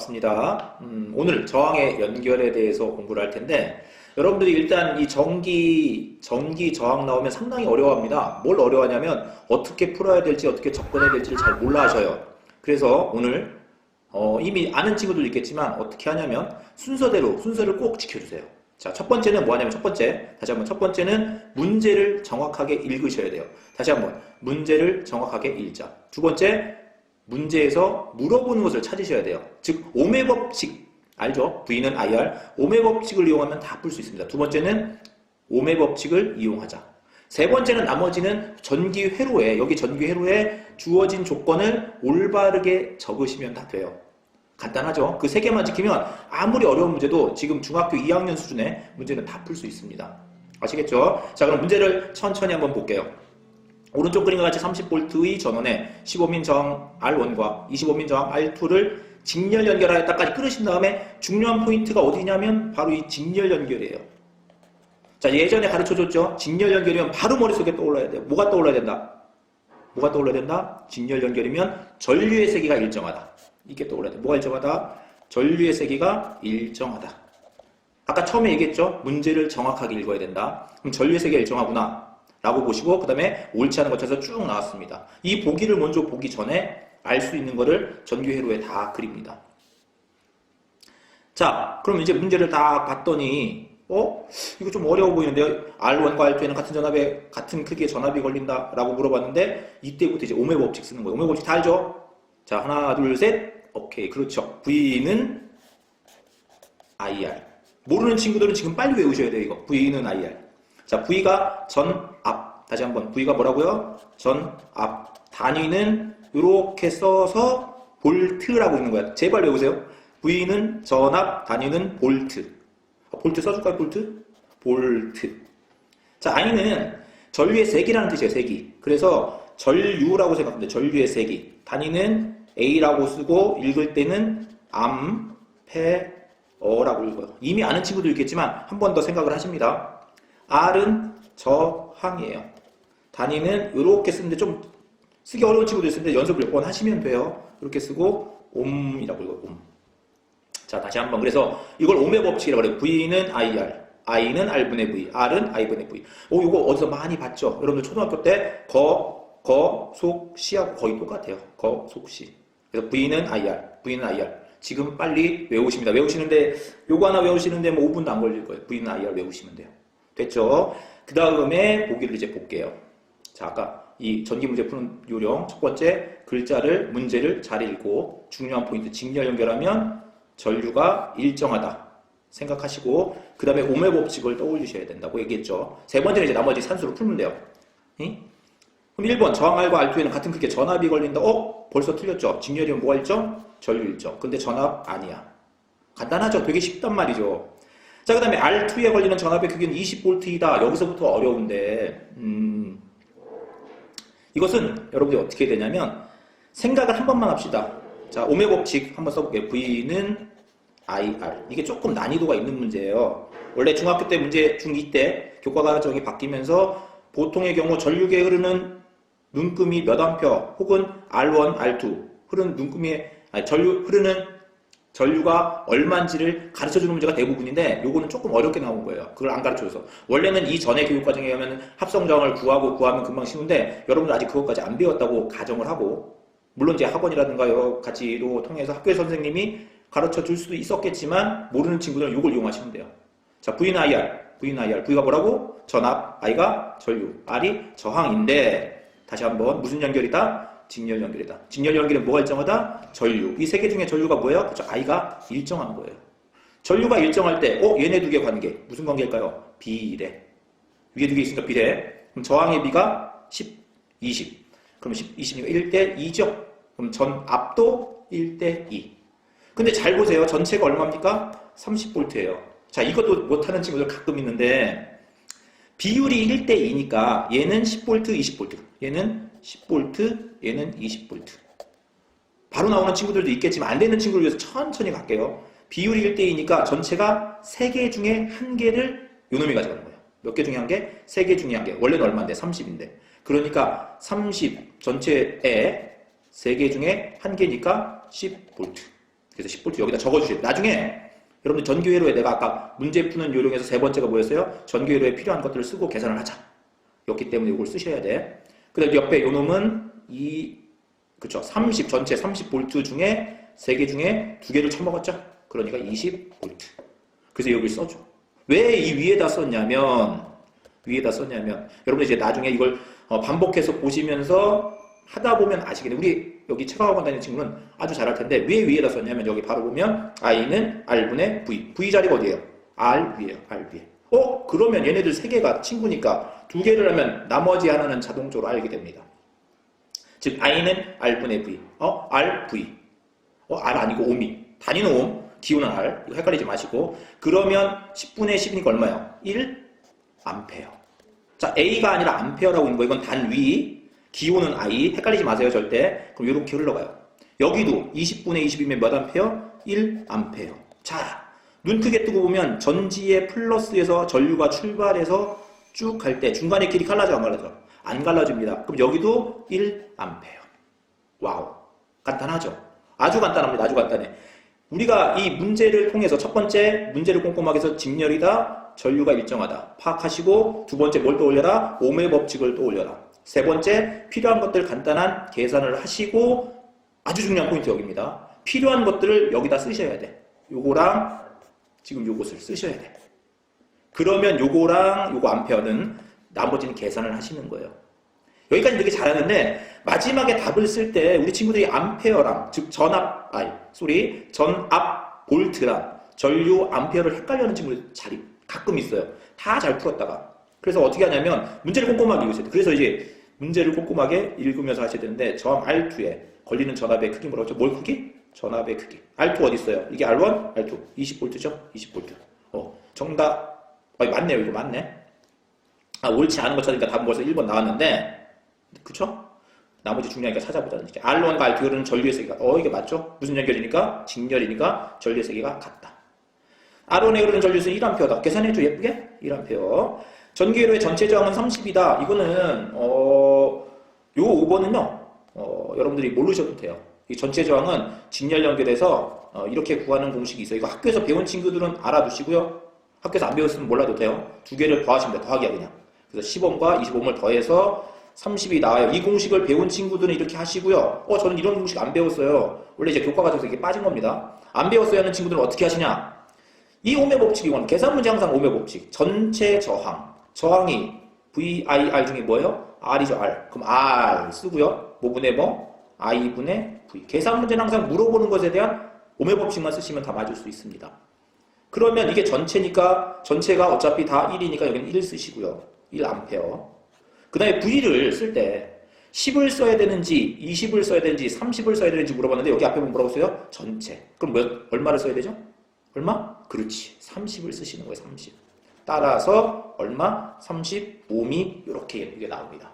반갑습니다. 오늘 저항의 연결에 대해서 공부를 할 텐데 여러분들이 일단 이 전기 저항 나오면 상당히 어려워합니다. 뭘 어려워하냐면 어떻게 풀어야 될지 어떻게 접근해야 될지를 잘 몰라 하셔요. 그래서 오늘 이미 아는 친구들도 있겠지만 어떻게 하냐면 순서를 꼭 지켜주세요. 자, 첫 번째는 뭐 하냐면 첫 번째는 문제를 정확하게 읽으셔야 돼요. 다시 한번 문제를 정확하게 읽자. 두 번째, 문제에서 물어보는 것을 찾으셔야 돼요. 즉 오매 법칙 알죠? V는 IR 오매 법칙을 이용하면 다 풀 수 있습니다. 두 번째는 오매 법칙을 이용하자. 세 번째는 나머지는 전기 회로에 주어진 조건을 올바르게 적으시면 다 돼요. 간단하죠? 그 세 개만 지키면 아무리 어려운 문제도 지금 중학교 2학년 수준의 문제는 다 풀 수 있습니다. 아시겠죠? 자, 그럼 문제를 천천히 한번 볼게요. 오른쪽 그림과 같이 30V의 전원에 15민 저항 R1과 25민 저항 R2를 직렬 연결하였다까지 끊으신 다음에 중요한 포인트가 어디냐면 바로 이 직렬 연결이에요. 자, 예전에 가르쳐줬죠? 직렬 연결이면 바로 머릿속에 떠올라야 돼요. 뭐가 떠올라야 된다? 직렬 연결이면 전류의 세기가 일정하다. 이게 떠올라야 돼요. 뭐가 일정하다? 전류의 세기가 일정하다. 아까 처음에 얘기했죠? 문제를 정확하게 읽어야 된다. 그럼 전류의 세기가 일정하구나 라고 보시고 그 다음에 옳지 않은 것에서 쭉 나왔습니다. 이 보기를 먼저 보기 전에 알 수 있는 거를 전기 회로에 다 그립니다. 자, 그럼 이제 문제를 다 봤더니 이거 좀 어려워 보이는데요. R1과 R2에는 같은 전압에 같은 크기의 전압이 걸린다 라고 물어봤는데 이때부터 이제 오매 법칙 쓰는 거예요. 오매 법칙 다 알죠? 자, 하나 둘 셋. 오케이, 그렇죠. V는 IR. 모르는 친구들은 지금 빨리 외우셔야 돼요. 이거 V는 IR. 자, V가 전압. 다시 한번 V가 뭐라고요? 전압. 단위는 이렇게 써서 볼트라고 있는 거야. 제발 외우세요. V는 전압, 단위는 볼트. 볼트 써줄까요? 볼트. 자, I는 전류의 세기라는 뜻이에요. 세기. 그래서 전류라고 생각합니다. 전류의 세기. 단위는 A라고 쓰고 읽을 때는 암페어라고 읽어요. 이미 아는 친구도 있겠지만 한 번 더 생각을 하십니다. R은 저항이에요. 단위는 이렇게 쓰는데 좀 쓰기 어려운 친구도 있는데 연습을 몇 번 하시면 돼요. 이렇게 쓰고 옴이라고 읽어요. 옴. 자, 다시 한번. 그래서 이걸 오매 법칙이라고 그래요. V는 IR, I는 R분의 V, R은 I분의 V. 이거 어디서 많이 봤죠? 여러분들 초등학교 때 속, 시하고 거의 똑같아요. 속, 시. 그래서 V는 IR. 지금 빨리 외우십니다. 외우시는데 요거 하나 외우시는데 뭐 5분도 안 걸릴 거예요. V는 IR 외우시면 돼요. 됐죠? 그 다음에 보기를 이제 볼게요. 자, 아까 이 전기 문제 푸는 요령 첫 번째 문제를 잘 읽고 중요한 포인트 직렬 연결하면 전류가 일정하다 생각하시고 그 다음에 오매 법칙을 떠올리셔야 된다고 얘기했죠. 세 번째는 이제 나머지 산수로 풀면 돼요. 응? 그럼 1번 저항 R과 R2에는 같은 크기의 전압이 걸린다. 벌써 틀렸죠. 직렬이면 뭐가 일정? 전류 일정. 근데 전압 아니야. 간단하죠. 되게 쉽단 말이죠. 자, 그 다음에 R2에 걸리는 전압의 크기는 20V이다. 여기서부터 어려운데 이것은 여러분들이 어떻게 되냐면 생각을 한 번만 합시다. 자, 오매 법칙 한번 써볼게요. V는 IR. 이게 조금 난이도가 있는 문제예요. 원래 중학교 때 문제, 중2 때 교과 과정이 바뀌면서 보통의 경우 전류계 흐르는 눈금이 몇 암페어 혹은 R1, R2 흐르는 전류가 얼마인지를 가르쳐주는 문제가 대부분인데 요거는 조금 어렵게 나온 거예요. 그걸 안 가르쳐줘서. 원래는 이전에 교육과정에 가면 합성정을 구하면 금방 쉬운데 여러분들 아직 그것까지 안 배웠다고 가정을 하고 물론 이제 학원이라든가 여러 가지로 통해서 학교의 선생님이 가르쳐줄 수도 있었겠지만 모르는 친구들은 요걸 이용하시면 돼요. 자, V는 IR. V가 뭐라고? 전압, I가 전류, R이 저항인데 다시 한번 무슨 연결이다? 직렬 연결이다. 직렬 연결은 뭐가 일정하다? 전류. 이 세 개 중에 전류가 뭐예요? 그렇죠. I가 일정한 거예요. 전류가 일정할 때 얘네 두 개 관계 무슨 관계일까요? 비례. 위에 두 개 있으니까 비례. 그럼 저항의 비가 10, 20. 그럼 10, 20이니까 1대 2죠. 그럼 전압도 1대 2. 근데 잘 보세요. 전체가 얼마입니까? 30V예요. 자, 이것도 못하는 친구들 가끔 있는데 비율이 1대 2니까 얘는 10V, 20V. 얘는 10V, 얘는 20V. 바로 나오는 친구들도 있겠지만 안 되는 친구를 위해서 천천히 갈게요. 비율이 1대 2니까 전체가 3개 중에 1개를 요놈이 가져가는 거예요. 몇 개 중에 1개? 3개 중에 1개. 원래는 얼마인데? 30인데. 그러니까 30 전체에 3개 중에 1개니까 10V. 그래서 10V 여기다 적어주세요. 나중에 여러분들 전기회로에 내가 아까 문제 푸는 요령에서 세 번째가 뭐였어요? 전기회로에 필요한 것들을 쓰고 계산을 하자. 였기 때문에 이걸 쓰셔야 돼. 그 다음에 옆에 요 놈은 그쵸. 30, 전체 30V 중에 3개 중에 2개를 쳐먹었죠? 그러니까 20V. 그래서 여기 써줘. 왜 이 위에다 썼냐면, 여러분들 이제 나중에 이걸 반복해서 보시면서 하다 보면 아시겠네. 우리 여기 책학원 다니는 친구는 아주 잘할 텐데, 왜 위에다 썼냐면, 여기 바로 보면, I는 R분의 V. V 자리가 어디예요? R 위에요. R 위에. 그러면 얘네들 3개가 친구니까 2개를 하면 나머지 하나는 자동적으로 알게 됩니다. 즉, I는 R분의 V. RV. R 아니고 옴이. 단위는 옴, 기호는 R. 이거 헷갈리지 마시고. 그러면 10분의 10이니까 얼마예요? 1 암페어. 자, A가 아니라 암페어라고 있는 거. 이건 단위. 기호는 I. 헷갈리지 마세요, 절대. 그럼 이렇게 흘러가요. 여기도 20분의 20이면 몇 암페어? 1 암페어. 자, 눈 크게 뜨고 보면 전지의 플러스에서 전류가 출발해서 쭉 갈 때 중간에 길이 갈라져, 안 갈라져? 안 갈라집니다. 그럼 여기도 1 암페어. 와우. 간단하죠? 아주 간단합니다. 아주 간단해. 우리가 이 문제를 통해서 첫 번째 문제를 꼼꼼하게 해서 직렬이다, 전류가 일정하다 파악하시고, 두 번째 뭘 떠올려라? 옴의 법칙을 떠올려라. 세 번째 필요한 것들 간단한 계산을 하시고, 아주 중요한 포인트 여기입니다. 필요한 것들을 여기다 쓰셔야 돼. 요거랑 지금 요것을 쓰셔야 돼. 그러면 요거랑 요거 암페어는 나머지는 계산을 하시는 거예요. 여기까지 이렇게 잘하는데 마지막에 답을 쓸 때 우리 친구들이 암페어랑, 즉 전압 볼트랑 전류 암페어를 헷갈려하는 친구들 가끔 있어요. 다 잘 풀었다가. 그래서 어떻게 하냐면 문제를 꼼꼼하게 읽으셔야 돼요. 그래서 이제 문제를 꼼꼼하게 읽으면서 하셔야 되는데, 저항 R2에 걸리는 전압의 크기 뭐라고 했죠? 뭘 크기? 전압의 크기. R2 어디 있어요? 이게 R1, R2. 20V죠? 20V. 정답. 맞네요. 이거 맞네. 옳지 않은 거 찾으니까 답은 벌써 1번 나왔는데, 그쵸? 나머지 중요하니까 찾아보자. R1과 R2는 전류의 세기가, 이게 맞죠? 무슨 연결이니까? 직렬이니까 전류의 세기가 같다. R1에 흐르는 전류수는 1A다. 계산해줘, 예쁘게? 1A. 전기회로의 전체 저항은 30이다. 이거는, 요 5번은요, 여러분들이 모르셔도 돼요. 이 전체 저항은 직렬 연결해서, 이렇게 구하는 공식이 있어요. 이거 학교에서 배운 친구들은 알아두시고요. 학교에서 안 배웠으면 몰라도 돼요. 2개를 더하시면 돼요. 더하기야, 그냥. 그래서 10ohm과 25ohm을 더해서 30이 나와요. 이 공식을 배운 친구들은 이렇게 하시고요. 저는 이런 공식 안 배웠어요. 원래 이제 교과 과정에서 이게 빠진 겁니다. 안 배웠어야 하는 친구들은 어떻게 하시냐? 이 옴의 법칙이건 계산 문제 항상 옴의 법칙. 전체 저항이 VIR 중에 뭐예요? R이죠, R. 그럼 R 쓰고요. 뭐분의 뭐? I분의 V. 계산 문제는 항상 물어보는 것에 대한 옴의 법칙만 쓰시면 다 맞을 수 있습니다. 그러면 이게 전체니까, 전체가 어차피 다 1이니까 여기는 1 쓰시고요. 1A. 그 다음에 V를 쓸 때 10을 써야 되는지 20을 써야 되는지 30을 써야 되는지 물어봤는데, 여기 앞에 보면 뭐라고 써요? 전체. 그럼 얼마를 써야 되죠? 얼마? 그렇지. 30을 쓰시는 거예요. 30. 따라서 얼마? 30ohm이 이게 나옵니다.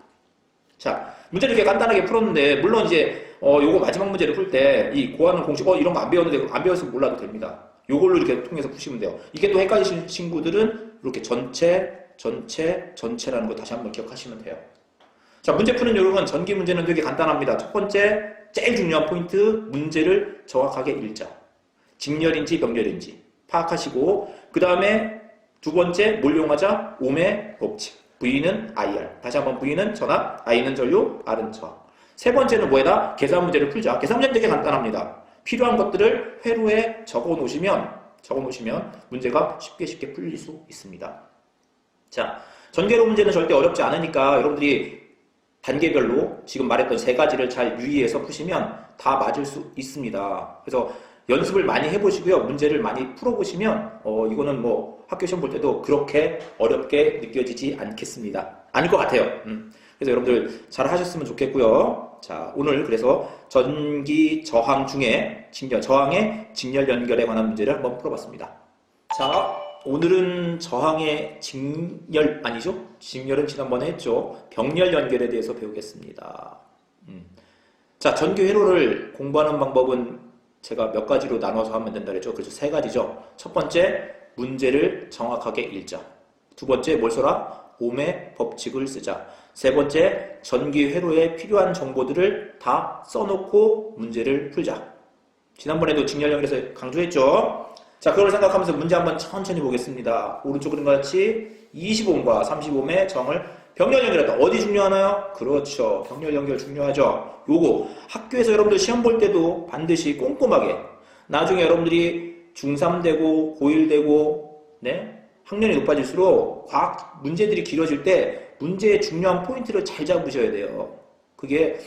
자, 문제를 이렇게 간단하게 풀었는데, 물론 이제 요거 마지막 문제를 풀 때 이 고하는 공식 이런 거 안 배웠는데, 안 배웠으면 몰라도 됩니다. 요걸로 이렇게 통해서 푸시면 돼요. 이게 또 헷갈리시는 친구들은 이렇게 전체라는 거 다시 한번 기억하시면 돼요. 자, 문제 푸는 요령은 전기 문제는 되게 간단합니다. 첫 번째, 제일 중요한 포인트, 문제를 정확하게 읽자. 직렬인지 병렬인지 파악하시고, 그 다음에 두 번째, 뭘 이용하자? 옴의 법칙. V는 IR. 다시 한번 V는 전압, I는 전류, R은 저항. 세 번째는 뭐에다? 계산 문제를 풀자. 계산 문제는 되게 간단합니다. 필요한 것들을 회로에 적어 놓으시면 문제가 쉽게 풀릴 수 있습니다. 자, 전개로 문제는 절대 어렵지 않으니까 여러분들이 단계별로 지금 말했던 세 가지를 잘 유의해서 푸시면 다 맞을 수 있습니다. 그래서 연습을 많이 해보시고요. 문제를 많이 풀어보시면 이거는 뭐 학교 시험 볼 때도 그렇게 어렵게 느껴지지 않겠습니다. 아닐 것 같아요. 그래서 여러분들 잘 하셨으면 좋겠고요. 자, 오늘 그래서 전기 저항 중에 저항의 직렬 연결에 관한 문제를 한번 풀어봤습니다. 자, 오늘은 저항의 직렬, 아니죠? 직렬은 지난번에 했죠. 병렬 연결에 대해서 배우겠습니다. 자, 전기 회로를 공부하는 방법은 제가 몇 가지로 나눠서 하면 된다 그랬죠. 그래서 세 가지죠. 첫 번째, 문제를 정확하게 읽자. 두 번째, 뭘 써라? 옴의 법칙을 쓰자. 세 번째, 전기 회로에 필요한 정보들을 다 써놓고 문제를 풀자. 지난번에도 직렬 연결에서 강조했죠. 자, 그걸 생각하면서 문제 한번 천천히 보겠습니다. 오른쪽 그림과 같이 20옴과 30옴의 정을 병렬 연결했다. 어디 중요하나요? 그렇죠. 병렬 연결 중요하죠. 요거 학교에서 여러분들 시험 볼 때도 반드시 꼼꼼하게 나중에 여러분들이 중3 되고 고1 되고 네? 학년이 높아질수록 과학 문제들이 길어질 때 문제의 중요한 포인트를 잘 잡으셔야 돼요. 그게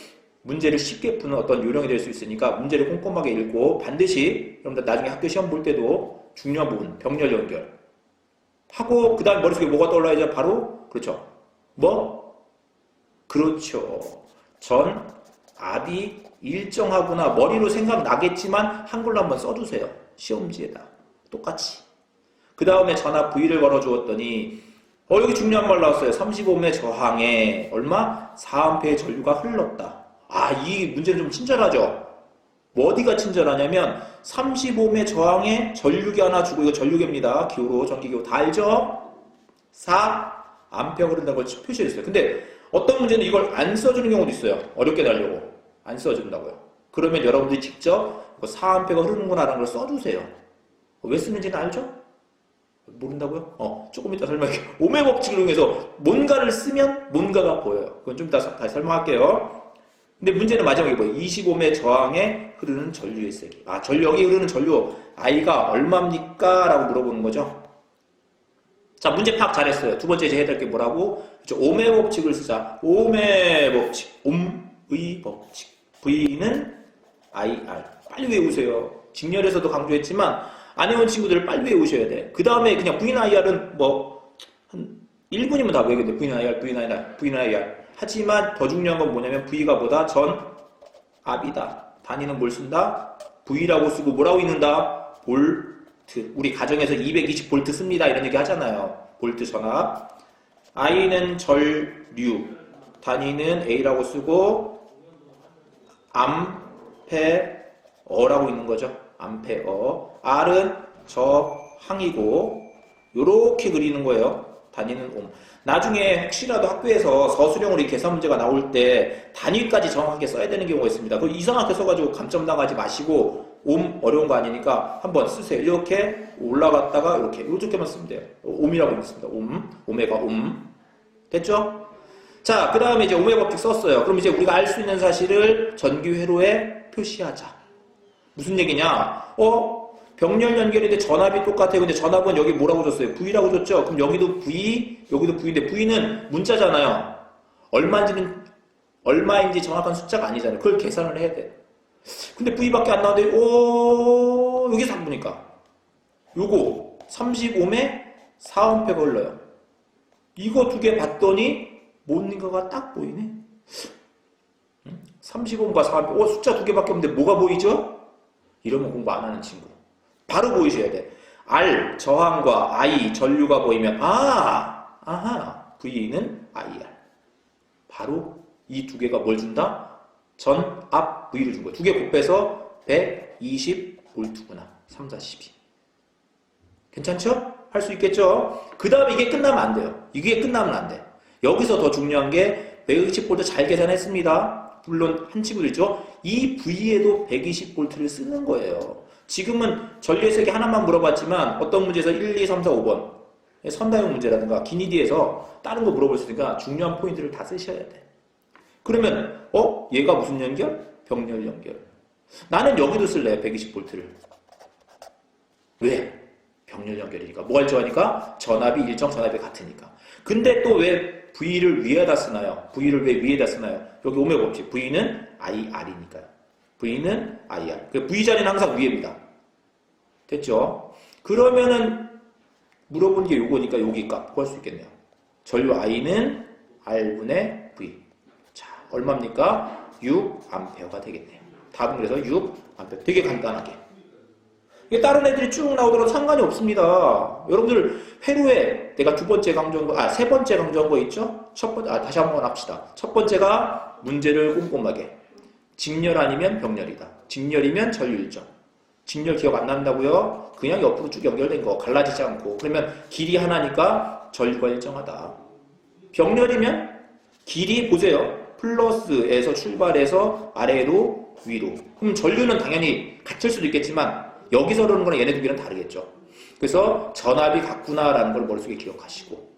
문제를 쉽게 푸는 어떤 요령이 될 수 있으니까 문제를 꼼꼼하게 읽고 반드시 여러분들 나중에 학교 시험 볼 때도 중요한 부분 병렬 연결 하고 그 다음 머릿속에 뭐가 떠올라야죠? 바로 그렇죠. 뭐? 그렇죠. 전, 압이 일정하구나. 머리로 생각나겠지만 한글로 한번 써주세요. 시험지에다. 똑같이. 그 다음에 전압 V를 걸어주었더니 여기 중요한 말 나왔어요. 30옴의 저항에 얼마? 4A의 전류가 흘렀다. 이 문제는 좀 친절하죠? 뭐 어디가 친절하냐면 30옴의 저항에 전류계 하나 주고 이거 전류계입니다. 기호로 전기기호 다 알죠? 4A 흐른다는 걸 표시해줬어요. 근데 어떤 문제는 이걸 안 써주는 경우도 있어요. 어렵게 내려고 안 써준다고요. 그러면 여러분들이 직접 4A가 흐르는구나라는 걸 써주세요. 왜 쓰는지는 알죠? 모른다고요? 조금 이따 설명할게요. 옴의 법칙을 이용해서 뭔가를 쓰면 뭔가가 보여요. 그건 좀 이따 다시 설명할게요. 근데 문제는 마지막에 뭐예요? 20옴의 저항에 흐르는 전류의 세기. 여기 흐르는 전류 I가 얼마입니까? 라고 물어보는 거죠. 자, 문제 파악 잘했어요. 두 번째 이제 해야 될 게 뭐라고? 그렇죠. 옴의 법칙을 쓰자. 옴의 법칙. 옴의 법칙. V는 IR. 빨리 외우세요. 직렬에서도 강조했지만 안 외운 친구들을 빨리 외우셔야 돼. 그 다음에 그냥 V는 IR은 한 1분이면 다 외우겠네. V는 IR, V는 IR, V는 IR. 하지만 더 중요한 건 뭐냐면 V가 보다 전 압이다. 단위는 뭘 쓴다? V라고 쓰고 뭐라고 읽는다? 볼트. 우리 가정에서 220V 씁니다. 이런 얘기 하잖아요. 볼트 전압. I는 전류. 단위는 A라고 쓰고 암페어라고 있는 거죠. 암페어. R은 저항이고 요렇게 그리는 거예요. 단위는 옴. 나중에 혹시라도 학교에서 서술형으로 계산 문제가 나올 때 단위까지 정확하게 써야 되는 경우가 있습니다. 그걸 이상하게 써가지고 감점 당하지 마시고 옴 어려운 거 아니니까 한번 쓰세요. 이렇게 올라갔다가 이렇게만 쓰면 돼요. 옴이라고 있습니다. 오메가 옴. 됐죠? 자, 그 다음에 이제 옴의 법칙 썼어요. 그럼 이제 우리가 알 수 있는 사실을 전기회로에 표시하자. 무슨 얘기냐? 병렬 연결인데 전압이 똑같아요. 근데 전압은 여기 뭐라고 줬어요? V라고 줬죠? 그럼 여기도 V, 여기도 V인데 V는 문자잖아요. 얼마인지 정확한 숫자가 아니잖아요. 그걸 계산을 해야 돼. 근데 V밖에 안 나오는데, 여기 3부니까. 요거 35에 4A가 흘러요. 이거 두 개 봤더니 뭔가가 딱 보이네. 35과 4A. 숫자 두 개밖에 없는데 뭐가 보이죠? 이러면 공부 안 하는 친구. 바로 보이셔야 돼. R, 저항과 I, 전류가 보이면 V는 IR. 바로 이 두 개가 뭘 준다? 전, 앞, V를 준 거야. 두 개 곱해서 120V구나. 3, 4, 12. 괜찮죠? 할 수 있겠죠? 그 다음에 이게 끝나면 안 돼요. 이게 끝나면 안 돼. 여기서 더 중요한 게 120V 잘 계산했습니다. 물론 한 친구도 있죠. 이 V에도 120V를 쓰는 거예요. 지금은 전류의 세기 하나만 물어봤지만 어떤 문제에서 1, 2, 3, 4, 5번 선다형 문제라든가 기니디에서 다른 거 물어볼 수 있으니까 중요한 포인트를 다 쓰셔야 돼. 그러면 얘가 무슨 연결? 병렬 연결. 나는 여기도 쓸래 120V를. 왜? 병렬 연결이니까. 뭐가 일정하니까? 전압이 일정 전압이 같으니까. 근데 또 왜 V를 위에다 쓰나요? V를 왜 위에다 쓰나요? 여기 옴의 법칙. V는 IR이니까요. V는 IR. 그 V 자리는 항상 위에입니다. 됐죠? 그러면은 물어보는 게 요거니까 여기 값 구할 수 있겠네요. 전류 I는 R분의 V. 자, 얼마입니까? 6A가 되겠네요. 답은 그래서 6A. 되게 간단하게. 이게 다른 애들이 쭉 나오더라도 상관이 없습니다. 여러분들 회로에 내가 세 번째 강조한 거 있죠? 다시 한번 합시다. 첫 번째가 문제를 꼼꼼하게. 직렬 아니면 병렬이다. 직렬이면 전류 일정. 직렬 기억 안 난다고요? 그냥 옆으로 쭉 연결된 거. 갈라지지 않고. 그러면 길이 하나니까 전류가 일정하다. 병렬이면 길이 보세요. 플러스에서 출발해서 아래로 위로. 그럼 전류는 당연히 같을 수도 있겠지만 여기서 그러는 거는 얘네 두 개는 다르겠죠. 그래서 전압이 같구나라는 걸 머릿속에 기억하시고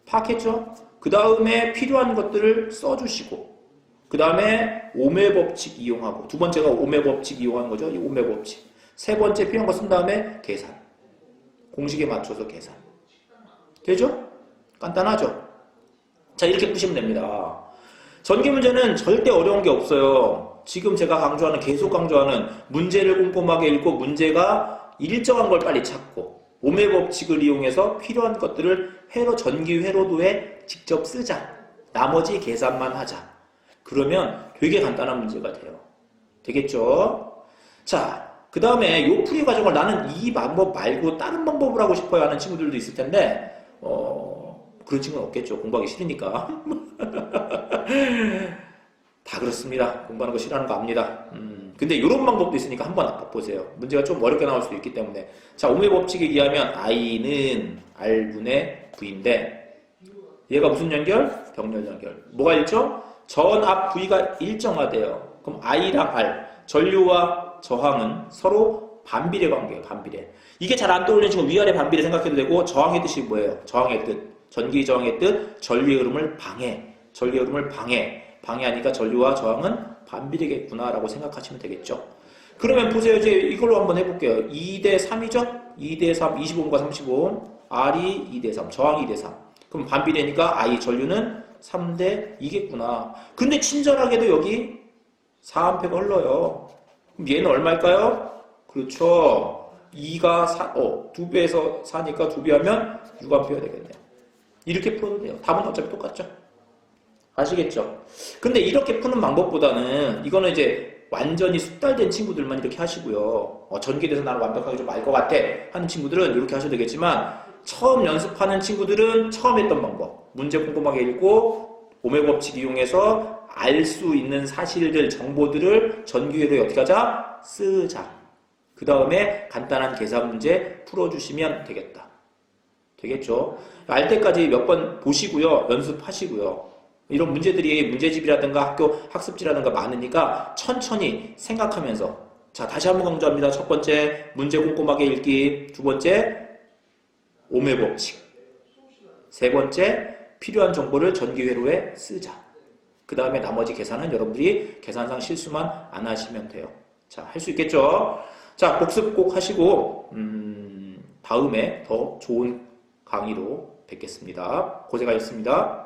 파악했죠? 그 다음에 필요한 것들을 써주시고 그 다음에 오메 법칙 이용하고 두 번째가 오메 법칙 이용하는 거죠. 이 오메 법칙. 세 번째 필요한 거 쓴 다음에 계산. 공식에 맞춰서 계산. 되죠? 간단하죠? 자, 이렇게 푸시면 됩니다. 전기 문제는 절대 어려운 게 없어요. 지금 제가 강조하는, 계속 강조하는 문제를 꼼꼼하게 읽고 문제가 일정한 걸 빨리 찾고 오메 법칙을 이용해서 필요한 것들을 전기 회로도에 직접 쓰자. 나머지 계산만 하자. 그러면 되게 간단한 문제가 돼요. 되겠죠? 자, 그 다음에 요 풀이 과정을 나는 이 방법 말고 다른 방법을 하고 싶어요 하는 친구들도 있을 텐데 그런 친구는 없겠죠. 공부하기 싫으니까. 다 그렇습니다. 공부하는 거 싫어하는 거 압니다. 근데 이런 방법도 있으니까 한번 보세요. 문제가 좀 어렵게 나올 수도 있기 때문에. 자, 오메 법칙에 의하면 I는 R분의 V인데 얘가 무슨 연결? 병렬 연결. 뭐가 일정? 전압 V가 일정하대요. 그럼 I랑 R, 전류와 저항은 서로 반비례 관계예요. 반비례. 이게 잘 안 떠올리는 친구 위아래 반비례 생각해도 되고 저항의 뜻이 뭐예요? 저항의 뜻. 전기 저항의 뜻, 전류의 흐름을 방해. 전류의 흐름을 방해하니까 전류와 저항은 반비례겠구나라고 생각하시면 되겠죠. 그러면 보세요. 이제 이걸로 한번 해볼게요. 2대 3이죠? 2대 3, 25옴과 35옴. R이 2대 3, 저항이 2대 3. 그럼 반비례니까 I 전류는 3대 2겠구나. 근데 친절하게도 여기 4A가 흘러요. 그럼 얘는 얼마일까요? 그렇죠. 2가 2배에서 4니까 2배 하면 6A 되겠네요. 이렇게 풀어도 돼요. 답은 어차피 똑같죠. 아시겠죠? 근데 이렇게 푸는 방법보다는 이거는 이제 완전히 숙달된 친구들만 이렇게 하시고요. 전기에 대해서 나는 완벽하게 좀 알 것 같아 하는 친구들은 이렇게 하셔도 되겠지만 처음 연습하는 친구들은 처음 했던 방법. 문제 꼼꼼하게 읽고 오메 법칙 이용해서 알 수 있는 사실들, 정보들을 전기회로에 어떻게 하자? 쓰자. 그 다음에 간단한 계산 문제 풀어주시면 되겠다. 되겠죠? 알 때까지 몇 번 보시고요. 연습하시고요. 이런 문제들이 문제집이라든가 학교 학습지라든가 많으니까 천천히 생각하면서 자, 다시 한번 강조합니다. 첫 번째, 문제 꼼꼼하게 읽기. 두 번째, 오메 법칙. 세 번째, 필요한 정보를 전기회로에 쓰자. 그 다음에 나머지 계산은 여러분들이 계산상 실수만 안 하시면 돼요. 자, 할 수 있겠죠? 자, 복습 꼭 하시고 다음에 더 좋은 강의로 뵙겠습니다. 고생하셨습니다.